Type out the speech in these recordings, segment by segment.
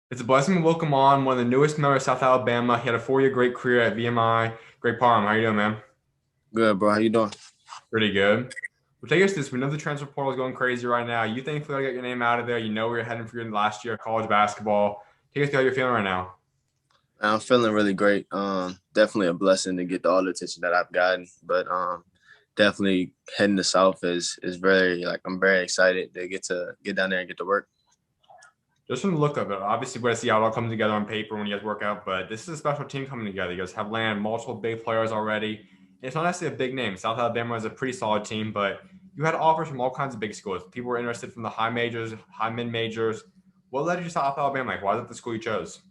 It's a blessing to welcome on one of the newest members of South Alabama. He had a 4-year great career at VMI. Great Parham. How you doing, man? Good, bro. How you doing? Pretty good. Well, take us this. We know the transfer portal is going crazy right now. You thankfully got your name out of there. You know where you're heading for your last year of college basketball. Take us through how you're feeling right now. I'm feeling really great. Definitely a blessing to get all the attention that I've gotten, but definitely heading to South is very I'm very excited to get down there and get to work. Just from the look of it, obviously we're going to see how it all comes together on paper when you guys work out, but this is a special team coming together. You guys have landed multiple big players already. It's not necessarily a big name. South Alabama is a pretty solid team, but you had offers from all kinds of big schools. People were interested from the high majors, high mid majors. What led you to South Alabama? Like, why is it the school you chose?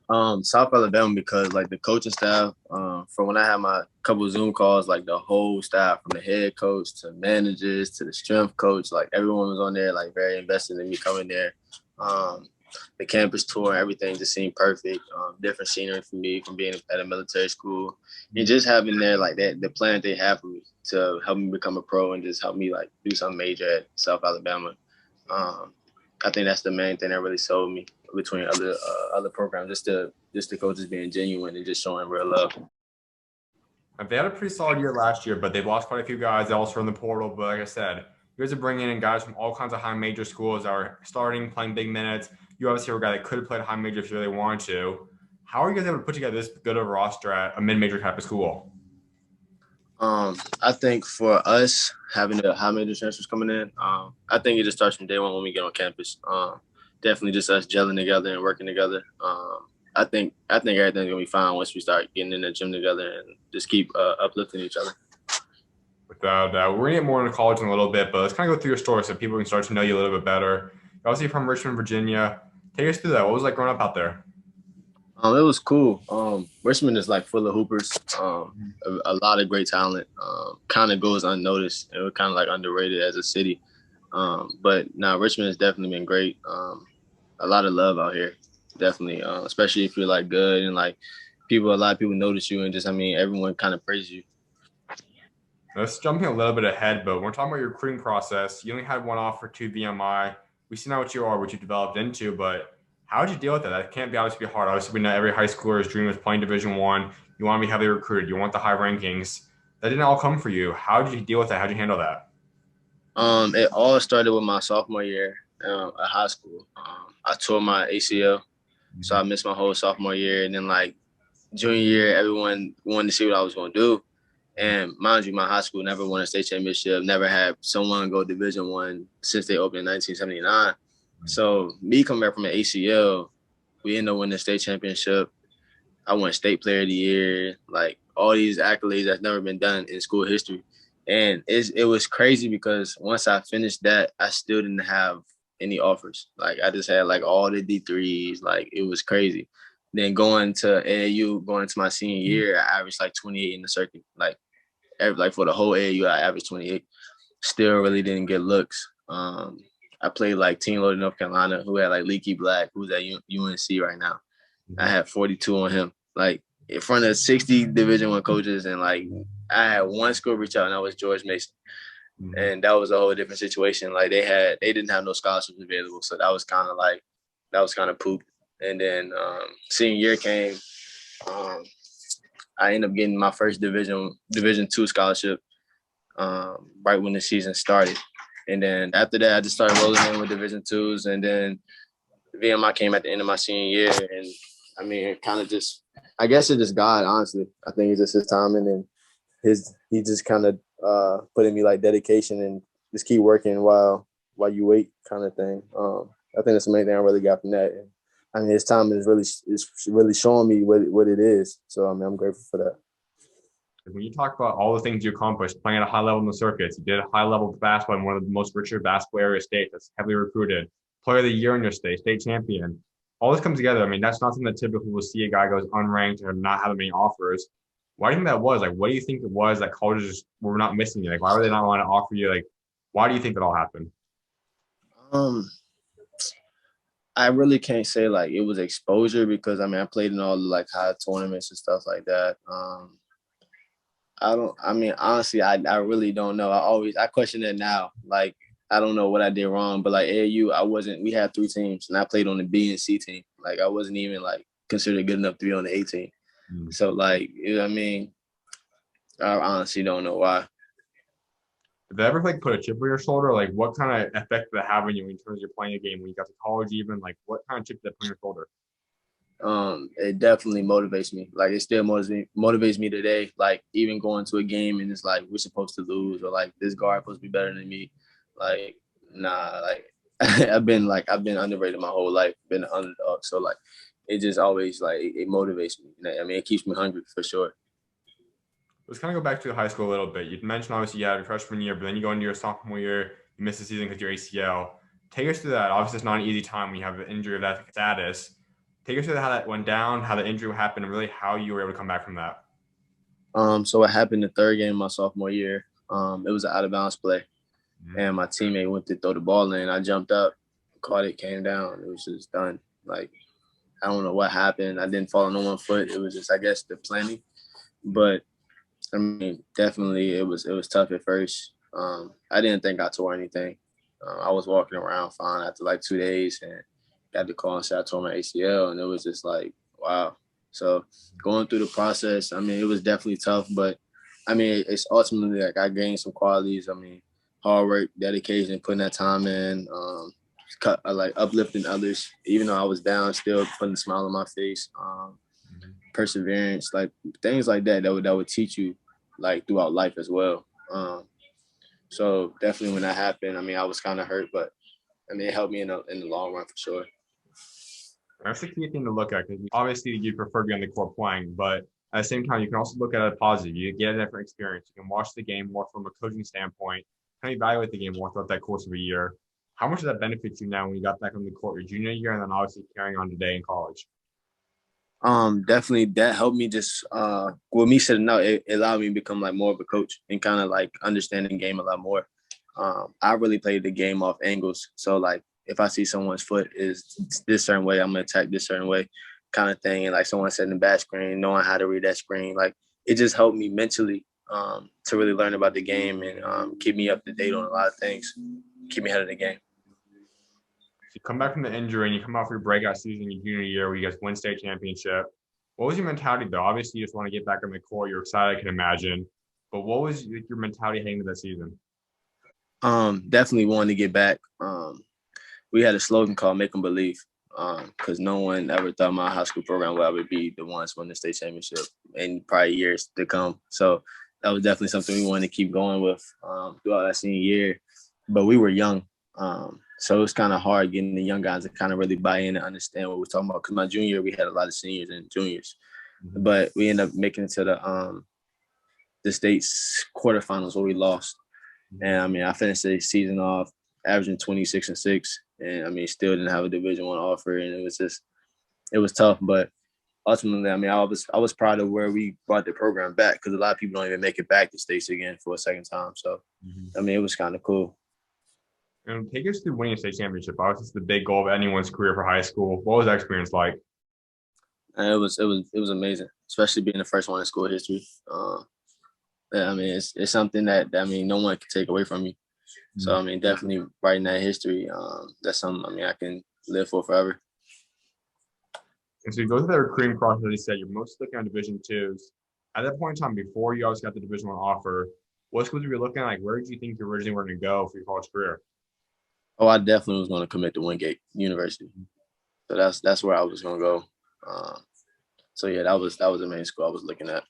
South Alabama because like the coaching staff, from when I had my couple of Zoom calls, like the whole staff from the head coach to managers to the strength coach, like everyone was on there, like very invested in me coming there. Um, the campus tour, everything just seemed perfect. Different scenery for me from being at a military school and just having there like that, the plan they have for me to help me become a pro and just help me like do something major at South Alabama. Um, I think that's the main thing that really sold me between other programs. Just the coaches being genuine and just showing real love. They had a pretty solid year last year, but they've lost quite a few guys. They also in the portal. But like I said, you guys are bringing in guys from all kinds of high major schools that are starting, playing big minutes. You obviously were a guy that could have played high major if you really wanted to. How are you guys able to put together this good of a roster at a mid-major type of school? I think for us having the high major transfers coming in, I think it just starts from day one when we get on campus. Definitely just us gelling together and working together. I think everything's gonna be fine once we start getting in the gym together and just keep uplifting each other. Without we're gonna get more into college in a little bit, but let's kind of go through your story so people can start to know you a little bit better. You're obviously from Richmond, Virginia. Take us through that. What was it like growing up out there? It was cool. Richmond is like full of hoopers. A lot of great talent. Kind of goes unnoticed. It was kind of like underrated as a city. But now Richmond has definitely been great. A lot of love out here, definitely. Especially if you're like good and like a lot of people notice you and just, I mean, everyone kind of praises you. Let's jumping a little bit ahead, but when we're talking about your recruiting process, you only had one offer to VMI. We see now what you are, what you developed into, but how did you deal with that? That can't be obviously be hard. Obviously, we know every high schooler's dream is playing Division One. You want to be heavily recruited. You want the high rankings. That didn't all come for you. How did you deal with that? How did you handle that? It all started with my sophomore year at high school. I tore my ACL, so I missed my whole sophomore year, and then like junior year, everyone wanted to see what I was going to do. And mind you, my high school never won a state championship, never had someone go Division One since they opened in 1979. So me coming back from an ACL, we ended up winning the state championship. I won state player of the year, like all these accolades that's never been done in school history. And it was crazy because once I finished that, I still didn't have any offers. Like I just had like all the D3s. Like it was crazy. Then going to AAU, going to my senior year, I averaged like 28 in the circuit. Like for the whole AAU, I averaged 28. Still really didn't get looks. I played like Team Loaded North Carolina, who had like Leaky Black, who's at UNC right now. I had 42 on him, like in front of 60 Division One coaches, and like I had one school reach out, and that was George Mason, Mm-hmm. and that was a whole different situation. Like they didn't have no scholarships available, so that was kind of poop. And then senior year came, um, I ended up getting my first Division Two scholarship right when the season started. And then after that, I just started rolling in with Division Twos, and then VMI came at the end of my senior year, and I mean, it kind of just, I guess it's just God, honestly. I think it's just his timing and he just kind of put in me like dedication and just keep working while you wait kind of thing. I think that's the main thing I really got from that. And I mean, his time is really showing me what it is. So I mean, I'm grateful for that. When you talk about all the things you accomplished, playing at a high level in the circuits, you did a high level of basketball in one of the most richer basketball area states that's heavily recruited, player of the year in your state, state champion. All this comes together. I mean, that's not something that typically we'll see a guy goes unranked or not have many offers. Why do you think that was? Like, what do you think it was that colleges were not missing you? Like, why would they not want to offer you? Like, why do you think that all happened? Um, I really can't say like it was exposure because I mean I played in all the like high tournaments and stuff like that. I don't. I mean, honestly, I really don't know. I question it now. Like, I don't know what I did wrong, but like AAU, we had 3 teams and I played on the B and C team. Like I wasn't even like considered good enough to be on the A team. So like, you know what I mean? I honestly don't know why. Did they ever like put a chip on your shoulder? Like what kind of effect did that have on you in terms of playing a game when you got to college even? Like what kind of chip did that put on your shoulder? It definitely motivates me. Like it still motivates me today. Like even going to a game and it's like we're supposed to lose or like this guard supposed to be better than me. Like nah, like I've been underrated my whole life, been an underdog. So like it just always like it motivates me. I mean it keeps me hungry for sure. Let's kind of go back to high school a little bit. You mentioned obviously you had your freshman year, but then you go into your sophomore year, you miss the season because your ACL. Take us through that. Obviously, it's not an easy time when you have an injury of that status. Take us through how that went down, how the injury happened, and really how you were able to come back from that. So what happened the third game of my sophomore year? It was an out of bounds play, and my teammate went to throw the ball in. I jumped up, caught it, came down. It was just done. Like I don't know what happened. I didn't fall on one foot. It was just I guess the planning, but I mean definitely it was tough at first. I didn't think I tore anything. I was walking around fine after like 2 days and got the call and said I tore my ACL, and it was just like wow. So going through the process, I mean, it was definitely tough, but I mean, it's ultimately like I gained some qualities. I mean, hard work, dedication, putting that time in, like uplifting others, even though I was down, still putting a smile on my face, perseverance, like things like that would teach you like throughout life as well. So definitely when that happened, I mean, I was kind of hurt, but I mean, it helped me in the long run for sure. That's the key thing to look at because obviously you prefer to be on the court playing, but at the same time, you can also look at it positive. You get a different experience. You can watch the game more from a coaching standpoint, kind of evaluate the game more throughout that course of a year. How much does that benefit you now when you got back on the court your junior year and then obviously carrying on today in college? Definitely that helped me just with me sitting out, it allowed me to become like more of a coach and kind of like understand the game a lot more. I really played the game off angles. So like if I see someone's foot is this certain way, I'm gonna attack this certain way kind of thing. And like someone setting the back screen, knowing how to read that screen, like it just helped me mentally to really learn about the game and keep me up to date on a lot of things, keep me ahead of the game. You come back from the injury and you come off your breakout season your junior year where you guys win state championship. What was your mentality though? Obviously, you just want to get back on the court. You're excited, I can imagine. But what was your mentality heading into that season? Definitely wanted to get back. We had a slogan called "Make 'em Believe," because no one ever thought my high school program would ever be the ones win the state championship in probably years to come. So that was definitely something we wanted to keep going with throughout that senior year. But we were young, so it was kind of hard getting the young guys to kind of really buy in and understand what we're talking about. Because my junior year, we had a lot of seniors and juniors, but we ended up making it to the state's quarterfinals where we lost. And I mean, I finished the season off averaging 26-6, and I mean, still didn't have a Division I offer, and it was tough. But ultimately, I mean, I was proud of where we brought the program back because a lot of people don't even make it back to states again for a second time. So, I mean, it was kind of cool. And take us through winning a state championship. Obviously, it's the big goal of anyone's career for high school. What was that experience like? And it was amazing, especially being the first one in school history. I mean, it's something that I mean, no one can take away from you. So I mean, definitely writing that history. That's something I mean I can live for forever. And so you go through that recruiting process, as you said, you're mostly looking at Division twos. At that point in time, before you obviously got the Division I offer, what schools were you looking at? Like, where did you think you originally were going to go for your college career? Oh, I definitely was going to commit to Wingate University. So that's where I was going to go. So yeah, that was the main school I was looking at.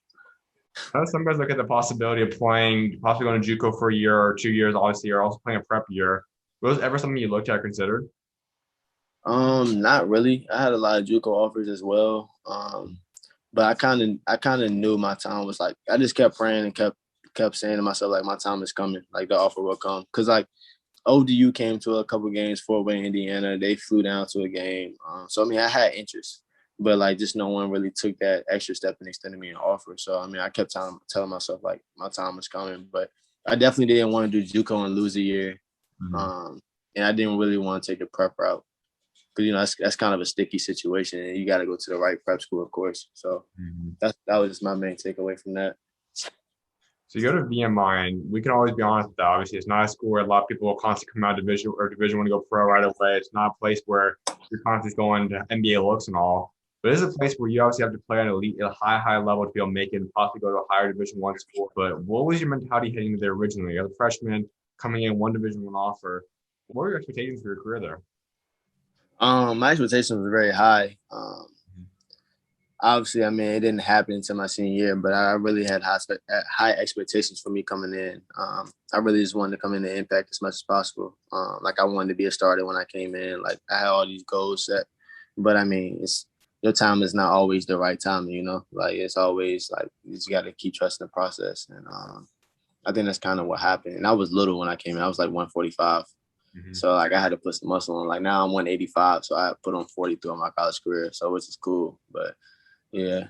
Some guys look at the possibility of playing, possibly going to JUCO for a year or 2 years. Obviously, you're also playing a prep year. Was ever something you looked at or considered? Not really. I had a lot of JUCO offers as well. But I kind of knew my time was like I just kept praying and kept saying to myself like my time is coming, like the offer will come. Cause like ODU came to a couple games, Fort Wayne, Indiana. They flew down to a game. So I mean I had interest, but like just no one really took that extra step and extended me an offer. So I mean I kept telling myself like my time was coming, but I definitely didn't want to do JUCO and lose a year. And I didn't really want to take the prep route. Because, you know, that's kind of a sticky situation, and you got to go to the right prep school, of course. So that was just my main takeaway from that. So you go to VMI, and we can always be honest with that. Obviously, it's not a school where a lot of people will constantly come out of division want to go pro right away. It's not a place where you're constantly going to NBA looks and all. But it is a place where you obviously have to play on a high level to be able to make it and possibly go to a higher Division I school. But what was your mentality heading into there originally? As a freshman coming in one Division I offer, what were your expectations for your career there? My expectations were very high. Obviously, I mean, it didn't happen until my senior year, but I really had high expectations for me coming in. I really just wanted to come in and impact as much as possible. Like I wanted to be a starter when I came in. Like I had all these goals set, but I mean, your time is not always the right time. You know, like it's always like you just got to keep trusting the process, and I think that's kind of what happened. And I was little when I came in. I was like 145. So like I had to put some muscle on. Like now I'm 185, so I put on 40 throughout my college career. So which is cool, but yeah.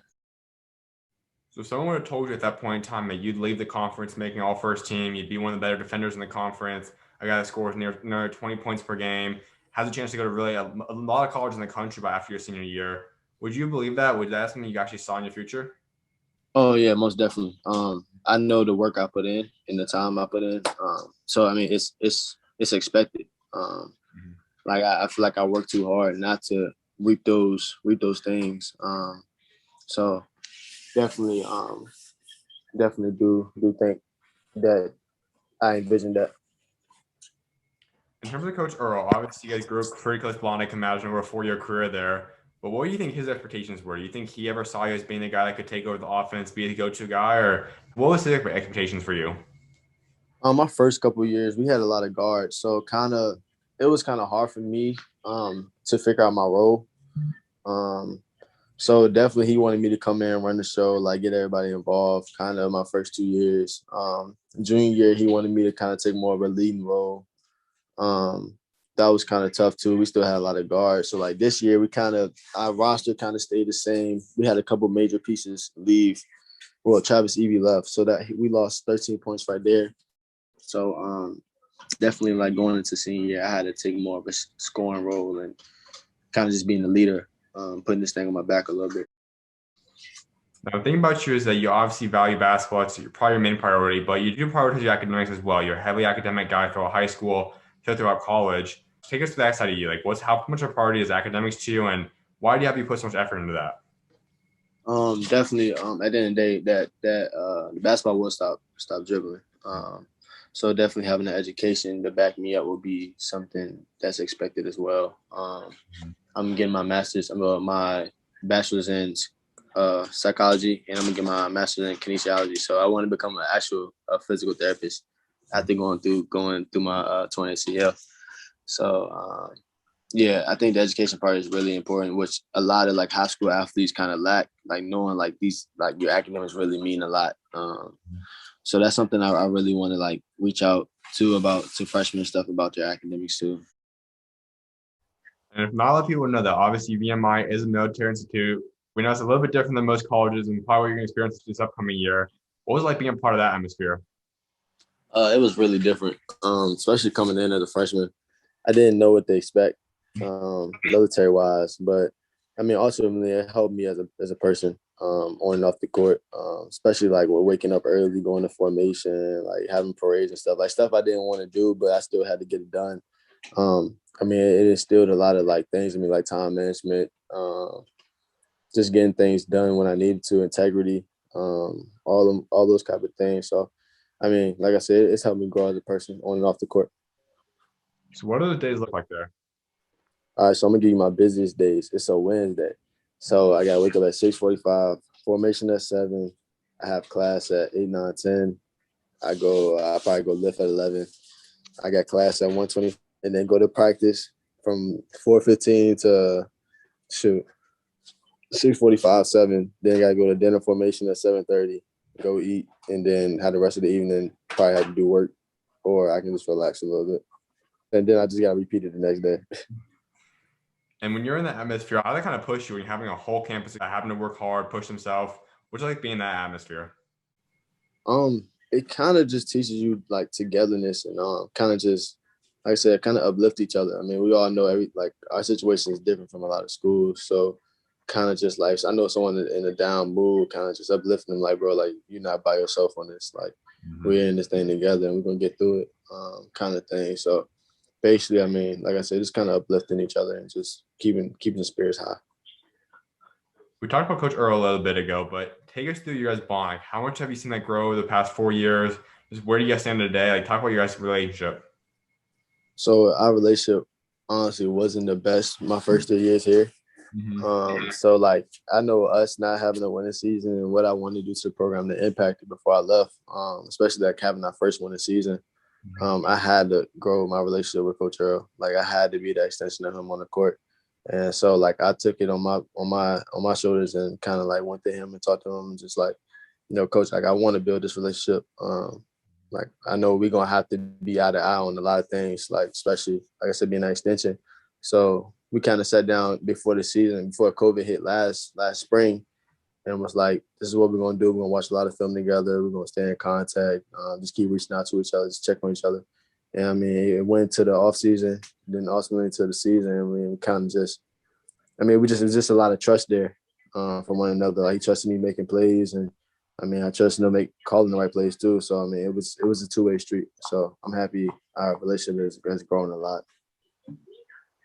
So if someone would have told you at that point in time that you'd leave the conference making all first team, you'd be one of the better defenders in the conference, a guy that scores near 20 points per game, has a chance to go to really a lot of colleges in the country by after your senior year. Would you believe that? Would that something you actually saw in your future? Oh yeah, most definitely. I know the work I put in and the time I put in. So I mean, it's expected. Like I feel like I work too hard not to reap those things. So definitely, definitely do think that I envisioned that. In terms of Coach Earl, obviously you guys grew up pretty close to Blonde, I can imagine, over a 4-year career there. But what do you think his expectations were? Do you think he ever saw you as being the guy that could take over the offense, be the go-to guy, or what was his expectations for you? My first couple of years, we had a lot of guards, so it was kind of hard for me to figure out my role. So definitely he wanted me to come in and run the show, like get everybody involved kind of my first 2 years. Junior year, he wanted me to kind of take more of a leading role. That was kind of tough too. We still had a lot of guards. So like this year, our roster kind of stayed the same. We had a couple major pieces leave. Well, Travis Evee left, so that we lost 13 points right there. So definitely like going into senior year, I had to take more of a scoring role and kind of just being the leader, putting this thing on my back a little bit. Now, the thing about you is that you obviously value basketball. It's probably your main priority, but you do prioritize your academics as well. You're a heavily academic guy throughout high school, throughout college. Take us to that side of you. Like, how much of a priority is academics to you, and why do you have you put so much effort into that? Definitely. At the end of the day, that the basketball will stop dribbling. So definitely having an education to back me up will be something that's expected as well. I'm getting my master's, my bachelor's in psychology, and I'm gonna get my master's in kinesiology. So I want to become an actual physical therapist after going through my torn ACL. So yeah, I think the education part is really important, which a lot of like high school athletes kind of lack, like knowing like these, like your academics really mean a lot. So that's something I really want to like reach out to freshmen and stuff about their academics too. And if not a lot of people know that, obviously VMI is a military institute. We know it's a little bit different than most colleges, and probably what you're going to experience this upcoming year. What was it like being a part of that atmosphere? It was really different, especially coming in as a freshman. I didn't know what to expect, military wise, but I mean, ultimately it helped me as a person, on and off the court, especially like we're waking up early, going to formation, like having parades and stuff I didn't want to do, but I still had to get it done. I mean, it instilled a lot of like things in me, like time management, just getting things done when I needed to, integrity, all those type of things. So, I mean, like I said, it's helped me grow as a person on and off the court. So what do the days look like there? All right, so I'm gonna give you my busiest days. It's a Wednesday, so I gotta wake up at 6:45. Formation at 7. I have class at 8, 9, 10. I probably go lift at 11. I got class at 1:20, and then go to practice from 4:15 to 6:45, 7. Then I gotta go to dinner formation at 7:30. Go eat, and then have the rest of the evening. Probably have to do work, or I can just relax a little bit, and then I just gotta repeat it the next day. And when you're in that atmosphere, how do they kind of push you when you're having a whole campus that having to work hard, push themselves? What's it like being in that atmosphere? It kind of just teaches you like togetherness and kind of just, like I said, kind of uplift each other. I mean, we all know our situation is different from a lot of schools, so kind of just like, I know someone in a down mood, kind of just uplifting them, like, bro, like, you're not by yourself on this. Like, we're in this thing together and we're going to get through it, kind of thing. So basically, I mean, like I said, just kind of uplifting each other and just keeping the spirits high. We talked about Coach Earl a little bit ago, but take us through your guys' bond. Like, how much have you seen that grow over the past 4 years? Just where do you guys stand today? Like, talk about your guys' relationship. So our relationship honestly wasn't the best my first 3 years here. So like, I know us not having a winning season and what I wanted to do to the program to impact it before I left, especially like having our first winning season. I had to grow my relationship with Coach Earl. Like, I had to be that extension of him on the court. And so like, I took it on my shoulders and kind of like went to him and talked to him, just like, you know, Coach, like, I want to build this relationship. Like, I know we're going to have to be eye to eye on a lot of things, like, especially, like I said, being an extension. So we kind of sat down before the season, before COVID hit last spring, and was like, this is what we're going to do. We're going to watch a lot of film together. We're going to stay in contact, just keep reaching out to each other, just check on each other. And, I mean, it went to the offseason, then ultimately to the season. I mean, we kind of just – I mean, it was just a lot of trust there from one another. Like, he trusted me making plays, and I mean, I trust him to calling the right plays too. So I mean, it was a two-way street. So I'm happy our relationship has grown a lot.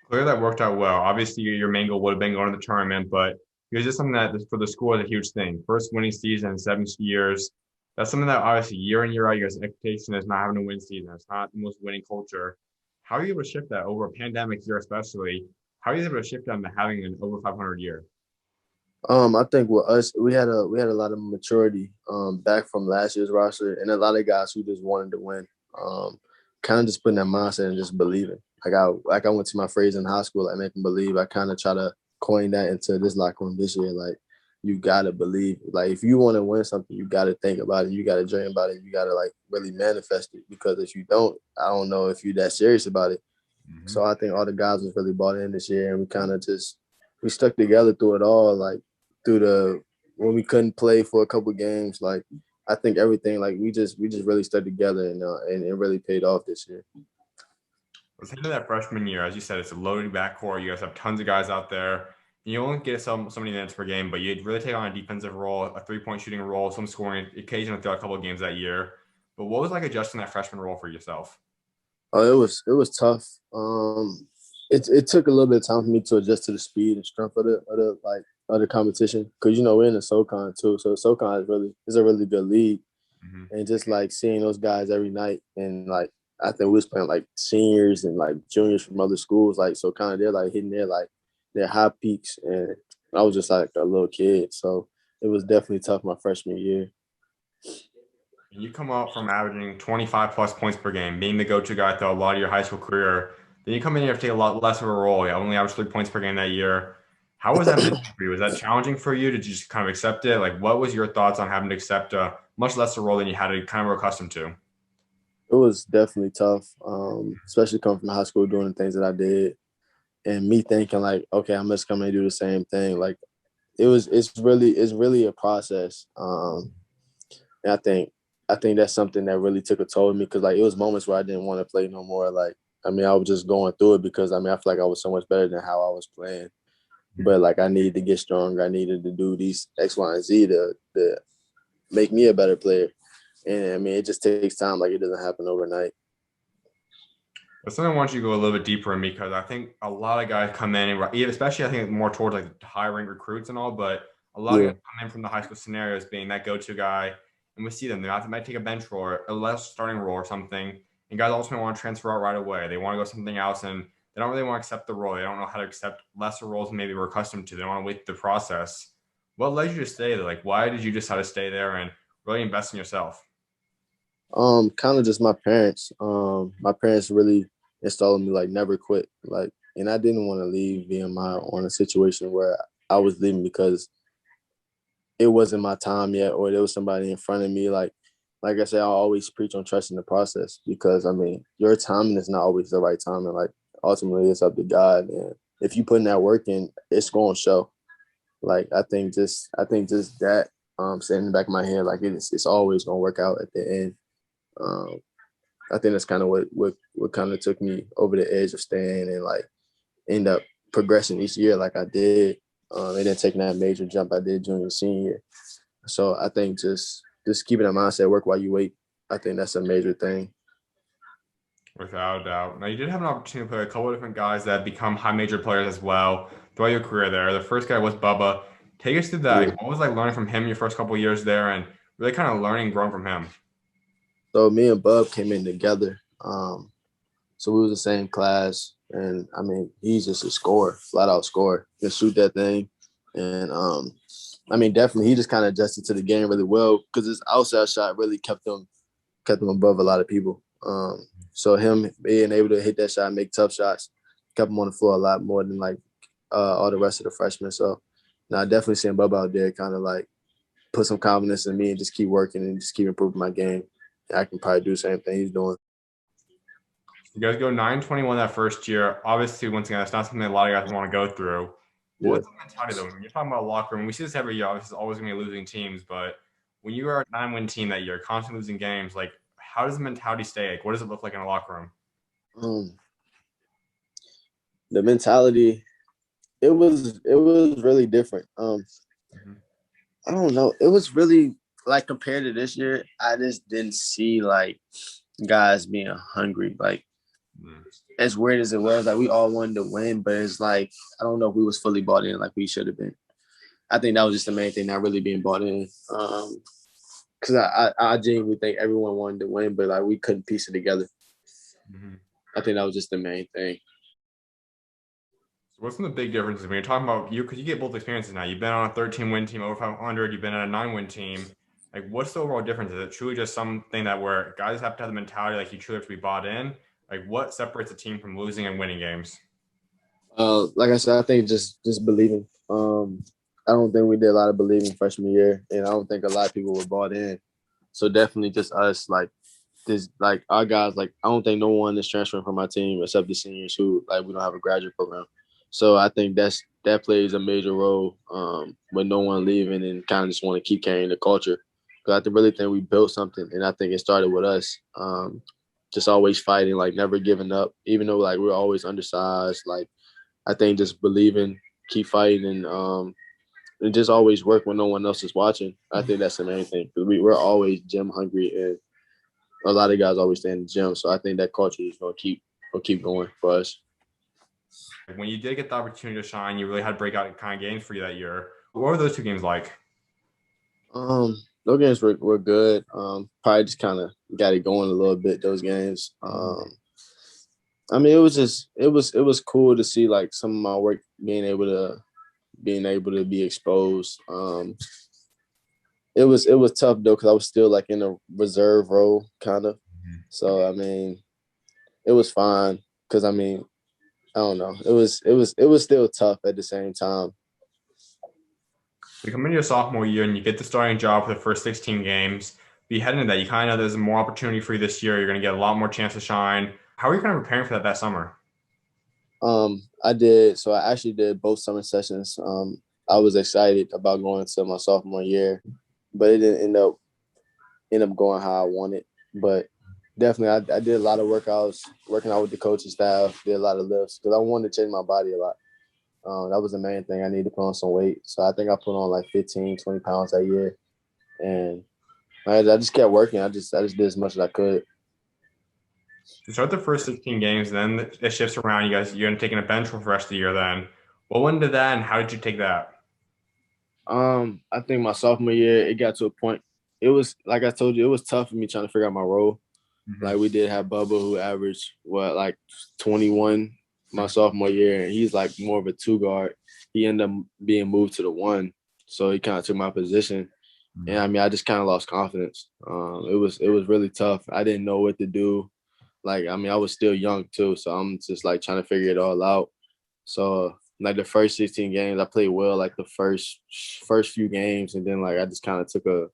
Clearly that worked out well. Obviously, your main goal would have been going to the tournament, but it was just something that for the school is a huge thing. First winning season in 7 years. That's something that obviously year in, year out, your expectation is not having a win season. It's not the most winning culture. How are you able to shift that over a pandemic year, especially? How are you able to shift that into having an over 500 year? I think with us, we had a lot of maturity back from last year's roster, and a lot of guys who just wanted to win. Kind of just putting that mindset and just believing. Like I went to my phrase in high school, like, make them believe. I kind of try to coin that into this locker room this year. Like, you gotta believe. Like, if you want to win something, you gotta think about it. You gotta dream about it. You gotta like really manifest it. Because if you don't, I don't know if you're that serious about it. So I think all the guys was really bought in this year, and we kind of just we stuck together through it all. Like, when we couldn't play for a couple games, like, I think everything, like, we just really stuck together, and it really paid off this year. Let's head to that freshman year. As you said, it's a loaded backcourt. You guys have tons of guys out there. You only get so many minutes per game, but you'd really take on a defensive role, a three-point shooting role, some scoring, occasionally throughout a couple of games that year. But what was like adjusting that freshman role for yourself? Oh, it was tough. It took a little bit of time for me to adjust to the speed and strength of the competition, because we're in the SoCon too. So SoCon is a really good league, and just like seeing those guys every night, and like I think we was playing like seniors and like juniors from other schools, like, so kind of they're like hitting their high peaks, and I was just like a little kid, so it was definitely tough my freshman year. And you come up from averaging 25 plus points per game, being the go-to guy throughout a lot of your high school career. Then you come in here to take a lot less of a role. You only averaged 3 points per game that year. How was that mentally for you? Was that challenging for you? Did you just kind of accept it? Like, what was your thoughts on having to accept a much lesser role than you had to kind of accustomed to? It was definitely tough, especially coming from high school, doing the things that I did, and me thinking like, okay, I'm just coming to do the same thing. Like, it's really a process. And I think that's something that really took a toll on me, because like, it was moments where I didn't want to play no more. Like, I mean, I was just going through it because I mean, I feel like I was so much better than how I was playing. But like, I needed to get stronger. I needed to do these X, Y, and Z to make me a better player. And I mean, it just takes time. Like, it doesn't happen overnight. But something I want you to go a little bit deeper in, because I think a lot of guys come in, and especially I think more towards like high ranked recruits and all, but a lot of guys come in from the high school scenarios being that go-to guy, and we see them. They might take a bench role, or a less starting role or something, and guys ultimately want to transfer out right away. They want to go something else, and they don't really want to accept the role. They don't know how to accept lesser roles than maybe we're accustomed to. They don't want to wait the process. What led you to stay there? Like, why did you decide to stay there and really invest in yourself? Kind of just my parents. My parents really installed me, like, never quit. Like, and I didn't want to leave VMI on a situation where I was leaving because it wasn't my time yet, or there was somebody in front of me. Like I said, I always preach on trusting the process, because I mean, your timing is not always the right time, and like, ultimately it's up to God. And if you put in that work in, it's going to show. Like, I think just that sitting in the back of my head, like, it's always going to work out at the end. I think that's kind of what kind of took me over the edge of staying and like end up progressing each year like I did. and then taking that major jump I did junior and senior year. So I think just keeping that mindset, work while you wait. I think that's a major thing. Without a doubt. Now, you did have an opportunity to play a couple of different guys that have become high major players as well throughout your career there. The first guy was Bubba. Take us through that. Yeah. What was like learning from him your first couple of years there and really kind of learning, growing from him? So me and Bub came in together. So we was the same class. And, I mean, he's just a scorer, flat-out scorer. He can shoot that thing. And, I mean, definitely he just kind of adjusted to the game really well because his outside shot really kept him above a lot of people. So him being able to hit that shot, make tough shots, kept him on the floor a lot more than like all the rest of the freshmen. So now I definitely seeing Bubba out there kind of like put some confidence in me and just keep working and just keep improving my game. I can probably do the same thing he's doing. You guys go 9-21 that first year. Obviously, once again, that's not something a lot of guys want to go through. What's the mentality though? When you're talking about locker room, we see this every year. Obviously, it's always going to be losing teams, but when you are a 9-win team that year, constantly losing games, like how does the mentality stay? Like, what does it look like in a locker room? The mentality, it was really different. I don't know. It was really like compared to this year, I just didn't see like guys being hungry. Like as weird as it was, like we all wanted to win, but it's like I don't know if we was fully bought in like we should have been. I think that was just the main thing, not really being bought in. Because I genuinely think everyone wanted to win, but like we couldn't piece it together. I think that was just the main thing. So what's some of the big differences when you're talking about you? Because you get both experiences now. You've been on a 13-win team over 500. You've been on a 9-win team. Like, what's the overall difference? Is it truly just something that where guys have to have the mentality like you truly have to be bought in? Like, what separates a team from losing and winning games? Like I said, I think just believing. I don't think we did a lot of believing freshman year, and I don't think a lot of people were bought in. So definitely just us, like this, like our guys. Like I don't think no one is transferring from our team except the seniors who like we don't have a graduate program. So I think that plays a major role with no one leaving and kind of just want to keep carrying the culture. Because I really think we built something, and I think it started with us. Just always fighting, like never giving up, even though like we're always undersized. Like I think just believing, keep fighting, and just always work when no one else is watching. I think that's the main thing. We're always gym hungry, and a lot of guys always stay in the gym. So I think that culture is gonna keep going for us. When you did get the opportunity to shine, you really had breakout kind of games for you that year. What were those two games like? Those games were good. Probably just kind of got it going a little bit. Those games. I mean, it was cool to see like some of my work being able to be exposed. It was tough though because I was still like in a reserve role kind of. So I mean, it was fine because I mean, I don't know. It was still tough at the same time. You come into your sophomore year and you get the starting job for the first 16 games. But you head into that, you kind of know there's more opportunity for you this year. You're going to get a lot more chance to shine. How are you kind of preparing for that summer? I did. So I actually did both summer sessions. I was excited about going to my sophomore year, but it didn't end up going how I wanted. But definitely, I did a lot of workouts, working out with the coaching staff, did a lot of lifts because I wanted to change my body a lot. That was the main thing. I needed to put on some weight. So I think I put on like 15, 20 pounds that year. And I just kept working. I just did as much as I could. You start the first 16 games, and then it shifts around. You're going to take a bench for the rest of the year then. What went into that, and how did you take that? I think my sophomore year, it got to a point. It was, like I told you, it was tough for me trying to figure out my role. Like we did have Bubba who averaged, like 21 my sophomore year, and he's like more of a two guard. He ended up being moved to the one, so he kind of took my position. And I mean, I just kind of lost confidence. It was really tough. I didn't know what to do. Like, I mean, I was still young too, so I'm just like trying to figure it all out. So like the first 16 games, I played well. Like the first few games, and then like I just kind of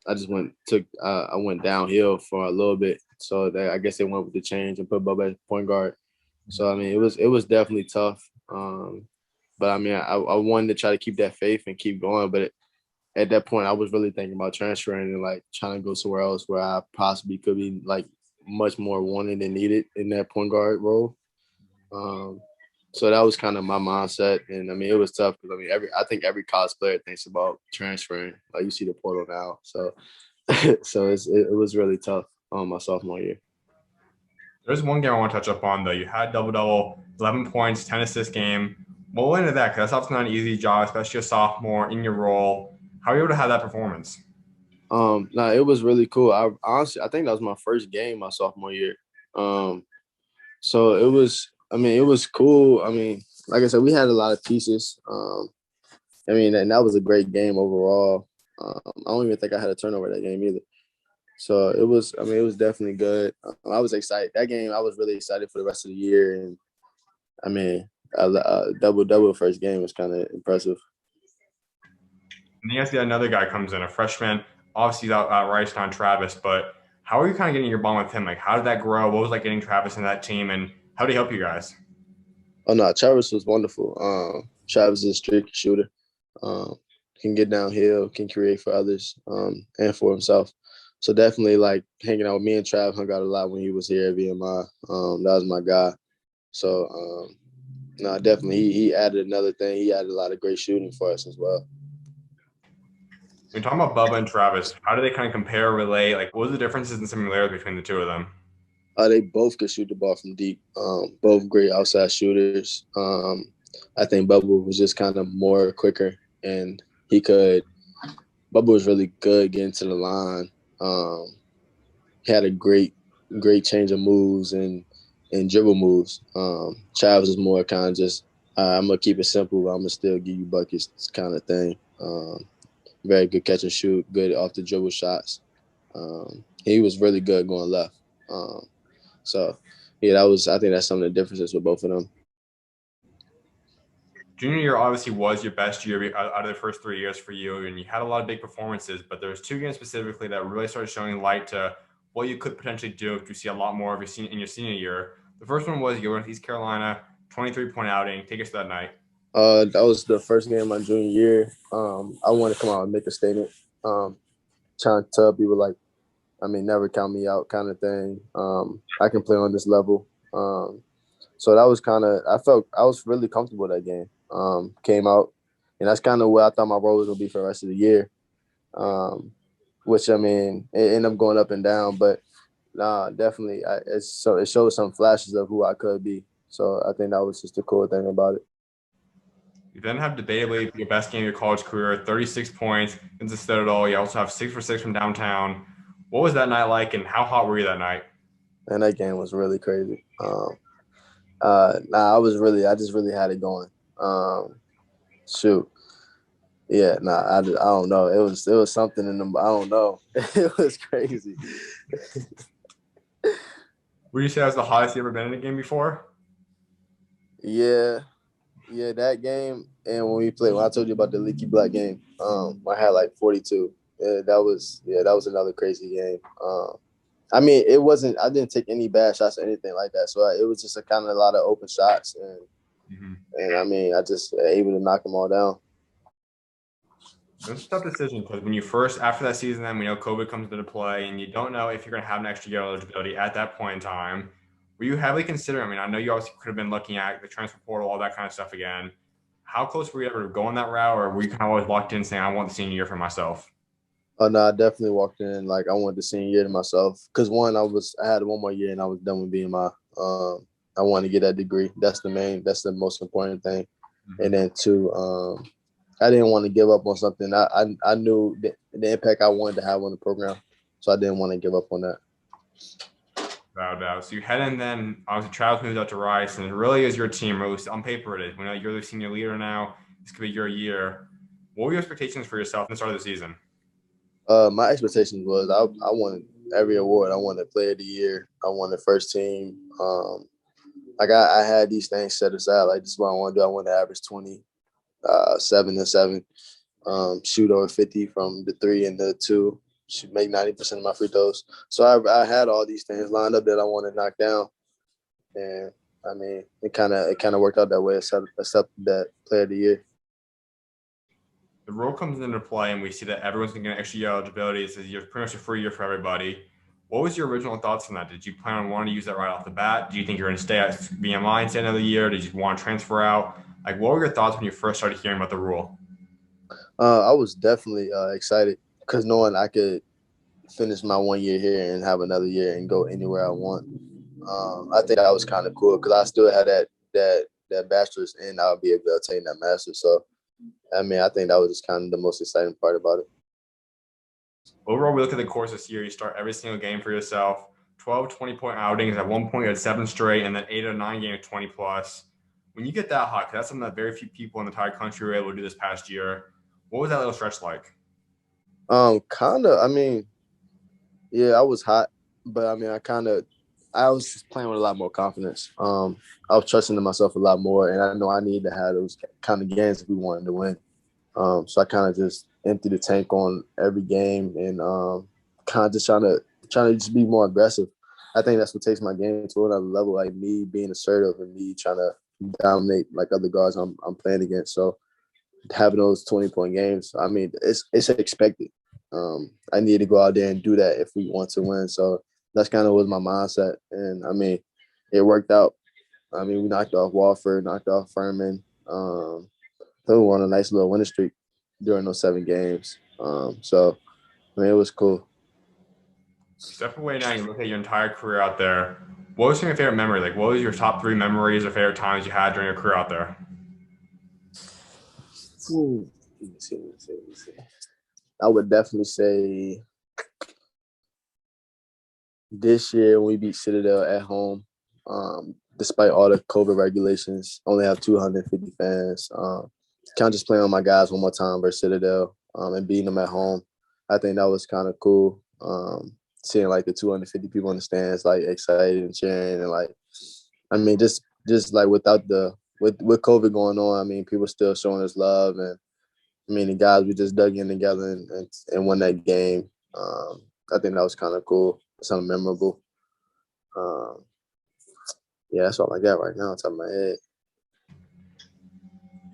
I went downhill for a little bit. So I guess they went with the change and put Bubba at point guard. So I mean, it was definitely tough. But I mean, I wanted to try to keep that faith and keep going. But at that point, I was really thinking about transferring and like trying to go somewhere else where I possibly could be like much more wanted and needed in that point guard role. So that was kind of my mindset, and I mean it was tough because I think every college player thinks about transferring. Like you see the portal now, so it was really tough my sophomore year. There's one game I want to touch up on though. You had double, 11 points, 10 assists game. What went into that? Because that's often not an easy job, especially a sophomore in your role. How are you able to have that performance? No, it was really cool. I honestly, I think that was my first game my sophomore year. So it was. I mean, it was cool. I mean, like I said, we had a lot of pieces. I mean, and that was a great game overall. I don't even think I had a turnover that game either. So it was. I mean, it was definitely good. I was excited that game. I was really excited for the rest of the year, and I mean, double first game was kind of impressive. And then you guys get another guy comes in, a freshman. Obviously, he's out Rice on Travis, but how are you kind of getting your bond with him? Like, how did that grow? What was like getting Travis in that team, and how did he help you guys? Oh no, Travis was wonderful. Travis is a streaky shooter. Can get downhill, can create for others, and for himself. So definitely like hanging out with me and Trav hung out a lot when he was here at VMI. That was my guy. So no, definitely he added another thing. He added a lot of great shooting for us as well. When you're talking about Bubba and Travis, how do they kind of compare, relate? Like, what are the differences and similarities between the two of them? They both could shoot the ball from deep. Both great outside shooters. I think Bubba was just kind of more quicker, and Bubba was really good getting to the line. He had a great change of moves and dribble moves. Travis is more kind of just I'm gonna keep it simple, but I'm gonna still give you buckets kind of thing. Very good catch and shoot, good off the dribble shots. He was really good going left. So yeah, I think that's some of the differences with both of them. Junior year obviously was your best year out of the first 3 years for you, and you had a lot of big performances. But there's two games specifically that really started showing light to what you could potentially do if you see a lot more of in your senior year. The first one was you were with East Carolina, 23-point outing. Take us to that night. That was the first game of my junior year. I wanted to come out and make a statement. Trying to tell people like, I mean, never count me out kind of thing. I can play on this level. So that was I felt I was really comfortable that game. Came out, and that's kind of what I thought my role was going to be for the rest of the year. Which, I mean, it ended up going up and down, but definitely it showed some flashes of who I could be. So I think that was just the cool thing about it. You then have debatably your best game of your college career, 36 points against the Citadel. You also have 6 for 6 from downtown. What was that night like, and how hot were you that night? And that game was really crazy. I just really had it going. Shoot. Yeah, I don't know. It was something in them. I don't know. It was crazy. Would you say that was the hottest you ever been in a game before? Yeah, that game. And when I told you about the Leaky Black game, I had like 42. Yeah, that was another crazy game. I mean, it wasn't. I didn't take any bad shots or anything like that. So it was just a kind of a lot of open shots, and I mean, I just able to knock them all down. It was a tough decision because when you first, after that season, then we know COVID comes into play and you don't know if you're going to have an extra year eligibility at that point in time. Were you heavily considering? I mean, I know you obviously could have been looking at the transfer portal, all that kind of stuff again. How close were you ever to going that route, or were you kind of always locked in saying, I want the senior year for myself? Oh no, I definitely walked in like I wanted the senior year to myself because I had one more year and I was done with BMI. I wanted to get that degree. That's the most important thing. And then two, I didn't want to give up on something. I knew the impact I wanted to have on the program, so I didn't want to give up on that. Without doubt. So you head in then, obviously Travis moves out to Rice, and it really is your team, or at least on paper it is. We know you're the senior leader now. This could be your year. What were your expectations for yourself at the start of the season? My expectations was I wanted every award. I wanted Player of the Year. I wanted first team. I had these things set aside. Like this is what I want to do. I want to average 20, 7 and 7, shoot over 50 from the 3 and the 2. Should make 90% of my free throws. So I had all these things lined up that I want to knock down, and I mean it kind of worked out that way. Except that Player of the Year. The rule comes into play, and we see that everyone's going to get extra year eligibility. It's pretty much a free year for everybody. What was your original thoughts on that? Did you plan on wanting to use that right off the bat? Do you think you're going to stay at VMI until the end of the year? Did you want to transfer out? Like, what were your thoughts when you first started hearing about the rule? I was definitely excited because knowing I could finish my 1 year here and have another year and go anywhere I want. I think that was kind of cool because I still had that bachelor's and I'll be able to attain that master's. So, I mean, I think that was just kind of the most exciting part about it. Overall, we look at the course this year. You start every single game for yourself. 12 20-point outings. At one point, you had 7 straight, and then 8 or 9 games 20 plus. When you get that hot, because that's something that very few people in the entire country were able to do this past year. What was that little stretch like? Kind of. I mean, yeah, I was hot, but I mean, I was just playing with a lot more confidence. I was trusting in myself a lot more, and I know I needed to have those kind of games if we wanted to win. So I kind of just emptied the tank on every game and kind of just trying to just be more aggressive. I think that's what takes my game to another level, like me being assertive and me trying to dominate like other guards I'm playing against. So having those 20-point games, I mean, it's expected. I need to go out there and do that if we want to win. So that's kind of was my mindset. And I mean, it worked out. I mean, we knocked off Wofford, knocked off Furman. So we won a nice little winning streak during those 7 games. So, I mean, it was cool. Step away now, you look at your entire career out there. What was your favorite memory? Like, what was your top 3 memories or favorite times you had during your career out there? Let me see. I would definitely say this year when we beat Citadel at home, despite all the COVID regulations, only have 250 fans. Kind of just playing on my guys one more time versus Citadel and beating them at home. I think that was kind of cool. Seeing like the 250 people in the stands, like excited and cheering, and like, I mean, just like with COVID going on, I mean, people still showing us love, and I mean, the guys we just dug in together and won that game. I think that was kind of cool, something memorable. Yeah, that's all I got right now on top of my head.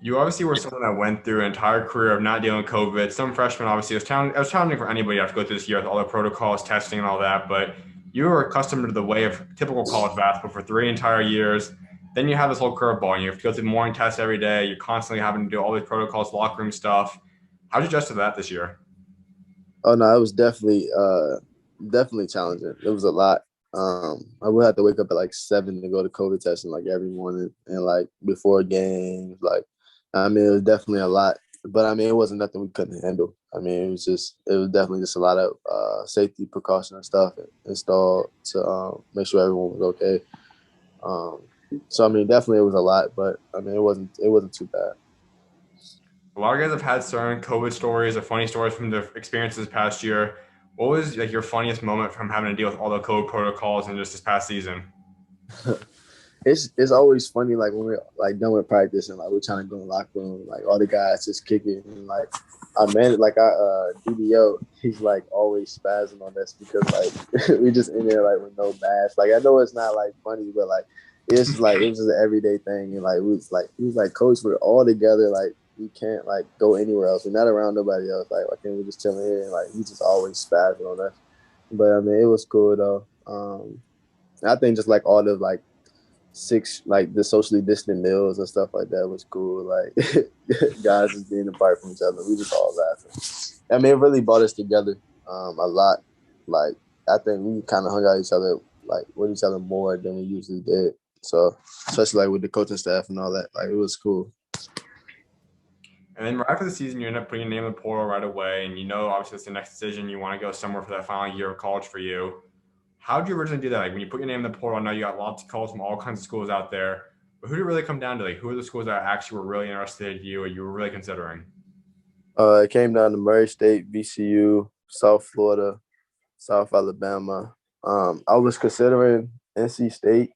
You obviously were someone that went through an entire career of not dealing with COVID. Some freshmen, obviously, it was challenging for anybody to have to go through this year with all the protocols, testing, and all that. But you were accustomed to the way of typical college basketball for 3 entire years. Then you have this whole curveball, and you have to go through morning tests every day. You're constantly having to do all these protocols, locker room stuff. How'd you adjust to that this year? Oh no, it was definitely challenging. It was a lot. I would have to wake up at like 7 to go to COVID testing like every morning and like before games. Like, I mean, it was definitely a lot. But I mean, it wasn't nothing we couldn't handle. I mean, it was definitely just a lot of safety precaution and stuff installed to make sure everyone was okay. So I mean, definitely it was a lot, but I mean, it wasn't too bad. A lot of guys have had certain COVID stories or funny stories from their experiences this past year. What was like your funniest moment from having to deal with all the COVID protocols and just this past season? It's always funny like when we're like done with practice and like we're trying to go in the locker room, like all the guys just kicking and like our DDO, he's like always spazzing on us because like we just in there like with no mask. Like I know it's not like funny, but like it's like it was just an everyday thing and like he was like coach, we're all together, like we can't like go anywhere else. We're not around nobody else. Like why can't we just chill here? And like he just always spazzing on us. But I mean it was cool though. I think just like all the like like the socially distant meals and stuff like that was cool. Like guys just being apart from each other. We just all laughing. I mean, it really brought us together a lot. Like I think we kind of hung out each other like with each other more than we usually did. So especially like with the coaching staff and all that, like it was cool. And then right after the season, you end up putting your name in the portal right away. And you know, obviously, it's the next decision. You want to go somewhere for that final year of college for you. How did you originally do that? Like when you put your name in the portal, I know you got lots of calls from all kinds of schools out there. But who did it really come down to? Like, who are the schools that actually were really interested in you or you were really considering? It came down to Murray State, VCU, South Florida, South Alabama. I was considering NC State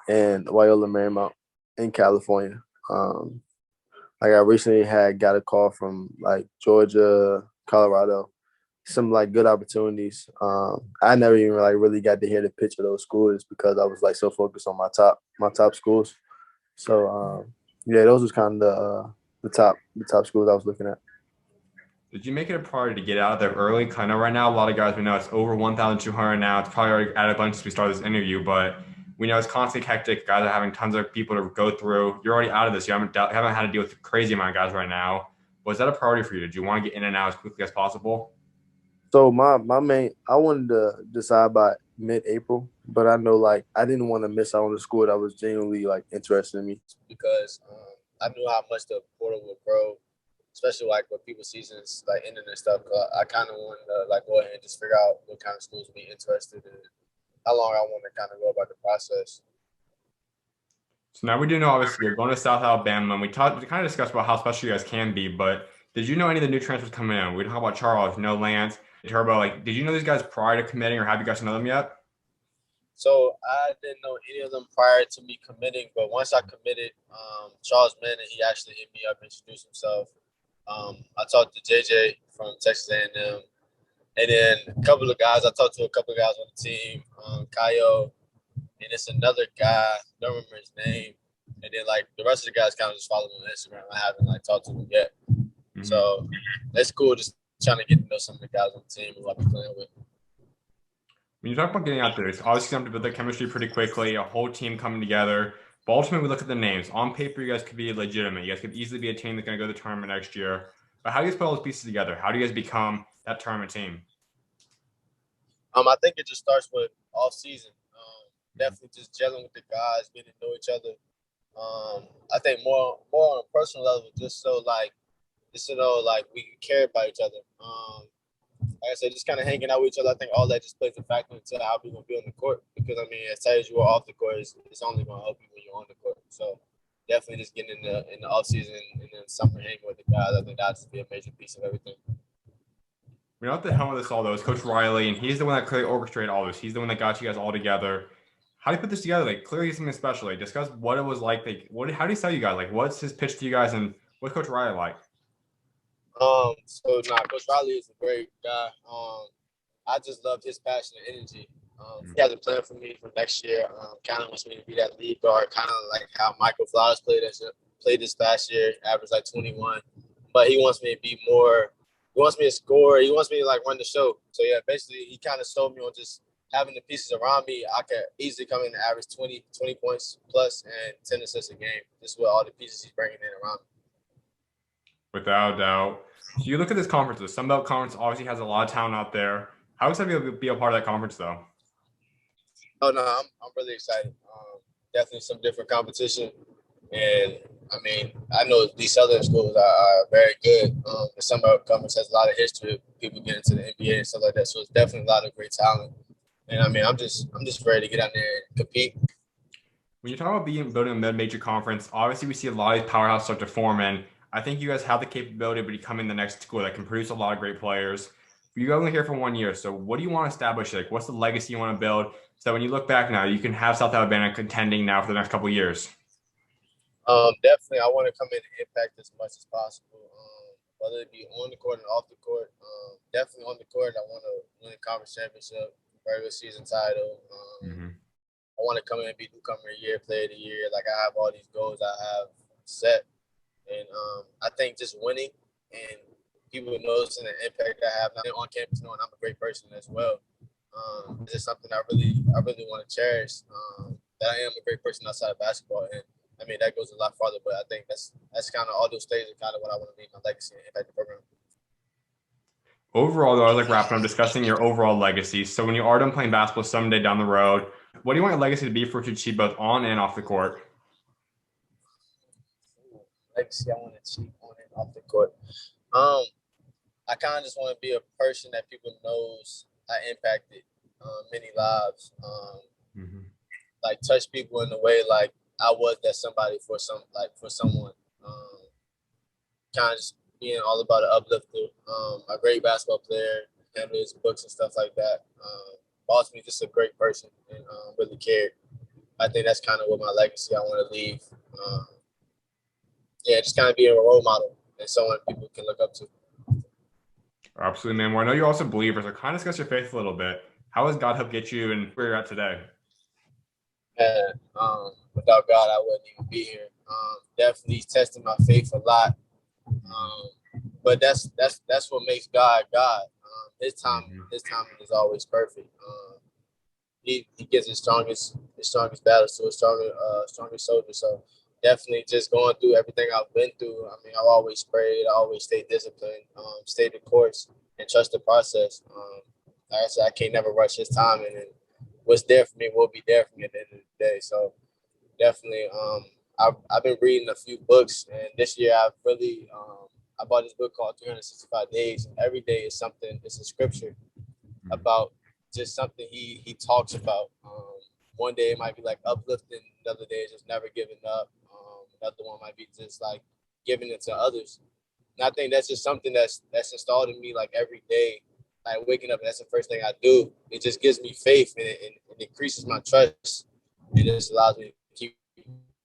and Loyola Marymount in California. Like I recently got a call from like Georgia, Colorado, some like good opportunities. I never even like really got to hear the pitch of those schools because I was like so focused on my top schools. So yeah, those was kind of the top schools I was looking at. Did you make it a priority to get out of there early? 'Cause I know right now a lot of guys, we know it's over 1,200 now. It's probably already added a bunch since we started this interview, but we know it's constantly hectic. Guys are having tons of people to go through. You're already out of this. You haven't had to deal with a crazy amount of guys right now. Was that a priority for you? Did you want to get in and out as quickly as possible? So my main, I wanted to decide by mid-April, but I know like I didn't want to miss out on the school that was genuinely like interested in me because I knew how much the portal would grow, especially like with people's seasons like ending and stuff. I kind of wanted to like go ahead and just figure out what kind of schools be interested in, how long I want to kind of go about the process. So now we do know obviously you're going to South Alabama, and we kind of discussed about how special you guys can be, but did you know any of the new transfers coming in? We talked about Charles, Lance, Turbo. Like, did you know these guys prior to committing, or have you guys know them yet? So I didn't know any of them prior to me committing, but once I committed, Charles Manning, he actually hit me up, introduced himself. I talked to Jay Jay from Texas A&M, and then a couple of guys. I talked to a couple of guys on the team, Kaio, and it's another guy, don't remember his name. And then like the rest of the guys kind of just follow me on Instagram. I haven't like talked to them yet. Mm-hmm. So that's cool. Just trying to get to know some of the guys on the team who I'll be playing with. When you talk about getting out there, it's obviously something to build the chemistry pretty quickly, a whole team coming together. But ultimately, we look at the names. On paper, you guys could be legitimate. You guys could easily be a team that's going to go to the tournament next year. But how do you guys put all those pieces together? How do you guys become that tournament team? I think it just starts with off season. Definitely just gelling with the guys, getting to know each other. I think more on a personal level, just so like we care about each other. Like I said, just kind of hanging out with each other. I think all that just plays a factor into how we're going to be on the court. Because, I mean, as tight as you are off the court, it's only going to help you when you're on the court. So, definitely just getting in the offseason and then summer hanging with the guys, I think that would be a major piece of everything. We know at the helm of this all, though, is Coach Riley, and he's the one that clearly orchestrated all this. He's the one that got you guys all together. How do you put this together? Like, clearly something special. Like, discuss what it was like. How do you tell you guys? Like, what's his pitch to you guys, and what's Coach Riley like? Coach Riley is a great guy. I just loved his passion and energy. He has a plan for me for next year. Kind of wants me to be that lead guard, kind of like how Michael Flowers played this past year, averaged like 21. But he wants me to be more. He wants me to score. He wants me to like run the show. So yeah, basically he kind of sold me on just having the pieces around me. I could easily come in and average 20 points plus and 10 assists a game. Just with all the pieces he's bringing in around me. Without a doubt. So you look at this conference. The Sun Belt Conference obviously has a lot of talent out there. How excited are you to be a part of that conference, though? Oh no, I'm really excited. Definitely some different competition, and I mean I know these southern schools are very good. The Sun Belt Conference has a lot of history of people getting into the NBA and stuff like that. So it's definitely a lot of great talent. And I mean I'm just ready to get out there and compete. When you talk about building a mid-major conference, obviously we see a lot of these powerhouses start to form, and I think you guys have the capability of becoming the next school that can produce a lot of great players. You're only here for 1 year, so what do you want to establish? Like, what's the legacy you want to build so when you look back now, you can have South Alabama contending now for the next couple of years? Definitely, I want to come in and impact as much as possible, whether it be on the court and off the court. Definitely on the court, I want to win a conference championship, regular season title. I want to come in and be newcomer of the year, player of the year. Like I have all these goals I have set, and I think just winning and people noticing the impact I have on campus, knowing I'm a great person as well. It's just something I really want to cherish. That I am a great person outside of basketball, and I mean that goes a lot farther. But I think that's kind of all those stages are kind of what I want to leave my legacy and impact the program. Overall, though, I was like wrapping up discussing your overall legacy. So when you are done playing basketball someday down the road, what do you want your legacy to be for you to achieve both on and off the court? Legacy I want to achieve on and off the court. I kind of just want to be a person that people knows I impacted many lives. Like touch people in a way like I was that somebody for someone. Kind of just being all about an uplifter. A great basketball player, handle his books and stuff like that. Ultimately, just a great person and really cared. I think that's kind of what my legacy I want to leave. Just kind of being a role model and someone people can look up to. Absolutely, man. Well, I know you're also a believer, so kind of discuss your faith a little bit. How has God helped get you and where you're at today? Without God, I wouldn't even be here. Definitely tested my faith a lot. but that's what makes God God. His timing is always perfect. He gets his strongest battles to his strongest soldiers. So definitely just going through everything I've been through. I mean, I've always prayed, I always stayed disciplined, stayed the course, and trust the process. Like I said, I can't never rush his timing, and what's there for me will be there for me at the end of the day. So definitely, I've been reading a few books, and this year I've really I bought this book called 365 Days, and every day is something. It's a scripture about just something he talks about. One day it might be like uplifting, another day is just never giving up. Another one might be just like giving it to others. And I think that's just something that's installed in me like every day. Like waking up, and that's the first thing I do. It just gives me faith, and it increases my trust. It just allows me to keep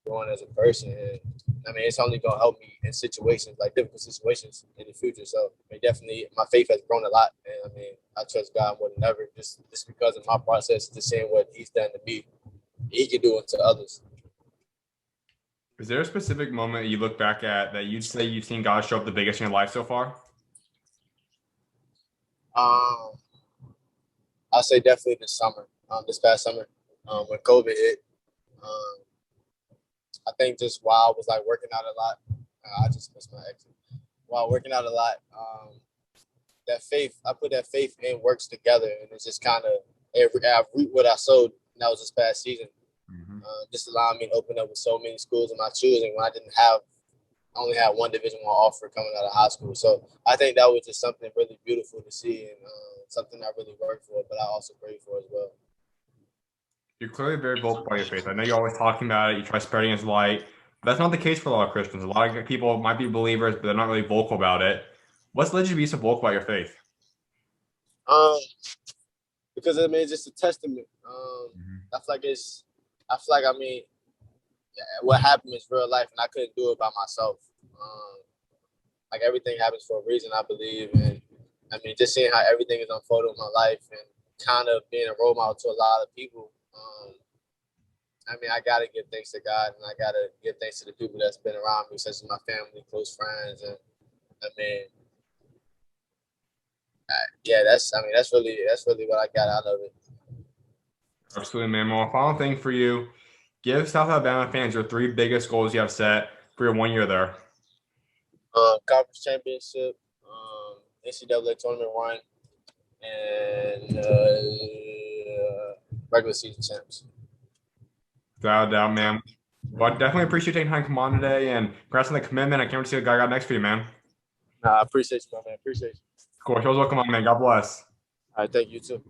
going as a person. And I mean, it's only gonna help me in situations like difficult situations in the future. So I mean, definitely, my faith has grown a lot, and I mean, I trust God more than ever, just because of my process, just seeing what He's done to me, He can do it to others. Is there a specific moment you look back at that you'd say you've seen God show up the biggest in your life so far? I'll say definitely this summer, this past summer, when COVID hit. I think just while I was like working out a lot, I just missed my exit. While working out a lot, that faith, I put that faith in works together, and it's just kind of I reap what I sowed. And that was this past season. Just allowing me to open up with so many schools of my choosing when I only had one Division I offer coming out of high school. So I think that was just something really beautiful to see, and something I really worked for, but I also prayed for as well. You're clearly very vocal about your faith. I know you're always talking about it. You try spreading His light. But that's not the case for a lot of Christians. A lot of people might be believers, but they're not really vocal about it. What's led you to be so vocal about your faith? Because I mean, it's just a testament. I feel like I mean, what happened is real life, and I couldn't do it by myself. Like everything happens for a reason, I believe, and I mean, just seeing how everything is unfolding in my life, and kind of being a role model to a lot of people. I mean, I gotta give thanks to God, and I gotta give thanks to the people that's been around me, such as my family, close friends, and I mean, that's really what I got out of it. Absolutely, man. Well, final thing for you, give South Alabama fans your 3 biggest goals you have set for your 1 year there. Conference championship, NCAA tournament run, and regular season champs. Without a doubt, man. Well, I definitely appreciate you taking time to come on today, and congrats on the commitment. I can't wait to see what guy got next for you, man. I appreciate you, my man. Appreciate you. Of course. You're always welcome on, man. God bless. All right, thank you too.